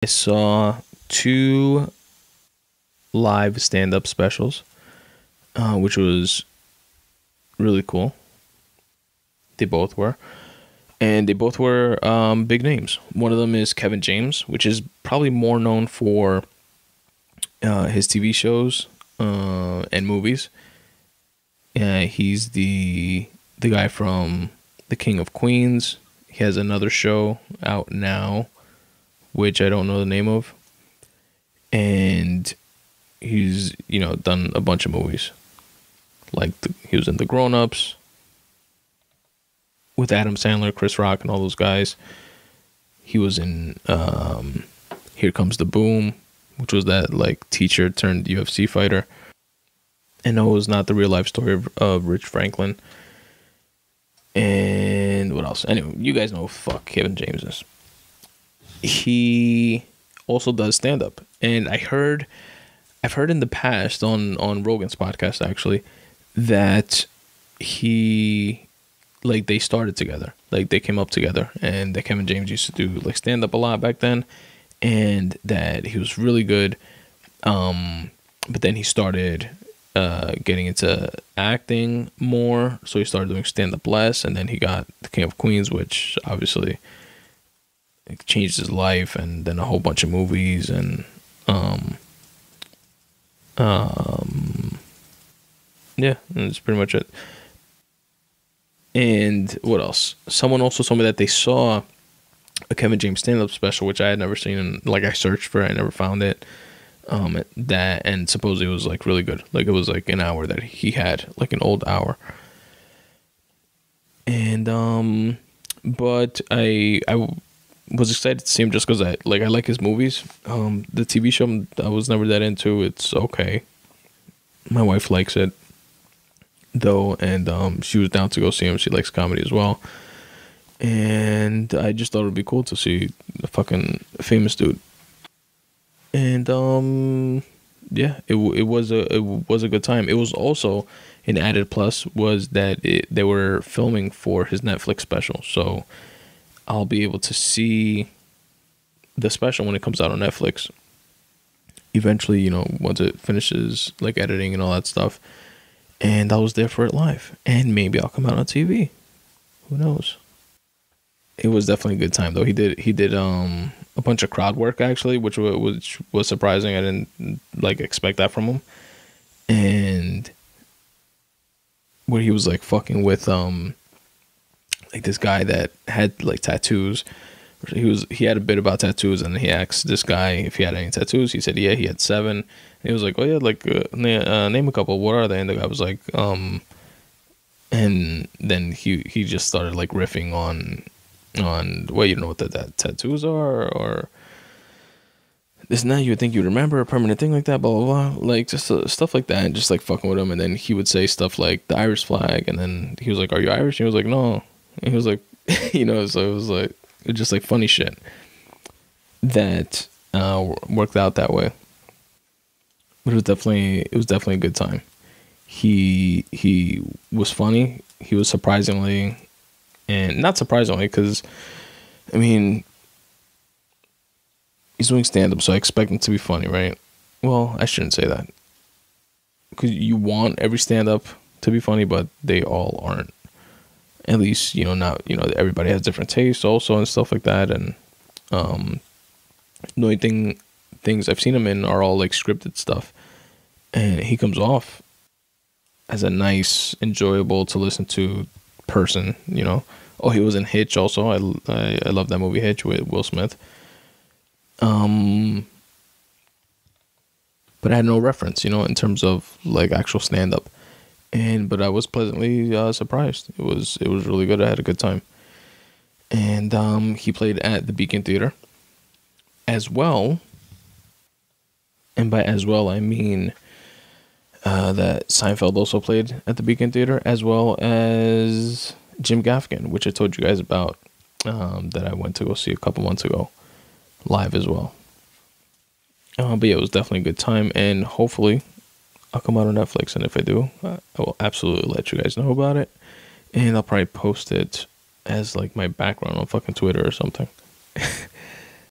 I saw 2 live stand-up specials, which was really cool. They both were. And they both were big names. One of them is Kevin James, which is probably more known for his TV shows and movies. He's the guy from The King of Queens. He has another show out now, which I don't know the name of. And he's, done a bunch of movies. Like he was in The Grown Ups with Adam Sandler, Chris Rock, and all those guys. He was in Here Comes the Boom, which was that like teacher turned UFC fighter. And no, it was not the real life story of Rich Franklin. And what else? Anyway, you guys know who fuck Kevin James is. He also does stand up, and I've heard in the past on Rogan's podcast actually that they started together, like they came up together, and that Kevin James used to do like stand up a lot back then, and that he was really good, but then he started getting into acting more, so he started doing stand up less, and then he got The King of Queens, which obviously changed his life, and then a whole bunch of movies, and yeah, that's pretty much it. And what else? Someone also told me that they saw a Kevin James stand-up special, which I had never seen, and like I searched for it, I never found it. And supposedly it was like really good. Like it was like an hour that he had, like an old hour. And but I was excited to see him just because I like his movies. The TV show I was never that into. It's okay. My wife likes it though, and she was down to go see him. She likes comedy as well, and I just thought it'd be cool to see a fucking famous dude. And yeah, it was a good time. It was also an added plus was that they were filming for his Netflix special, so I'll be able to see the special when it comes out on Netflix eventually, once it finishes like editing and all that stuff. And I was there for it live, and maybe I'll come out on TV. Who knows? It was definitely a good time though. He did a bunch of crowd work actually, which was surprising. I didn't like expect that from him. And where he was like fucking with like this guy that had like tattoos. He had a bit about tattoos, and he asked this guy if he had any tattoos. He said yeah, he had 7. And he was like, oh yeah, like name a couple. What are they? And the guy was like, and then he just started like riffing on well, you know what that tattoos are, or this and that. You would think you'd remember a permanent thing like that, blah blah blah, like just stuff like that, and just like fucking with him. And then he would say stuff like the Irish flag, and then he was like, are you Irish? And he was like, no. And he was like, so it was like just like funny shit that worked out that way. But it was definitely a good time. He was funny. He was surprisingly, and not surprisingly, because I mean he's doing stand-up, so I expect him to be funny, right? Well, I shouldn't say that, because you want every stand-up to be funny, but they all aren't. At least, not, everybody has different tastes also and stuff like that. And the only things I've seen him in are all like scripted stuff. And he comes off as a nice, enjoyable to listen to person, Oh, he was in Hitch also. I love that movie Hitch with Will Smith. But I had no reference, in terms of like actual stand-up. But I was pleasantly surprised. It was really good. I had a good time. And he played at the Beacon Theater as well. And by as well, I mean that Seinfeld also played at the Beacon Theater, as well as Jim Gaffigan, which I told you guys about, that I went to go see a couple months ago, live as well. But yeah, it was definitely a good time, and hopefully I'll come out on Netflix, and if I do, I will absolutely let you guys know about it, and I'll probably post it as like my background on fucking Twitter or something.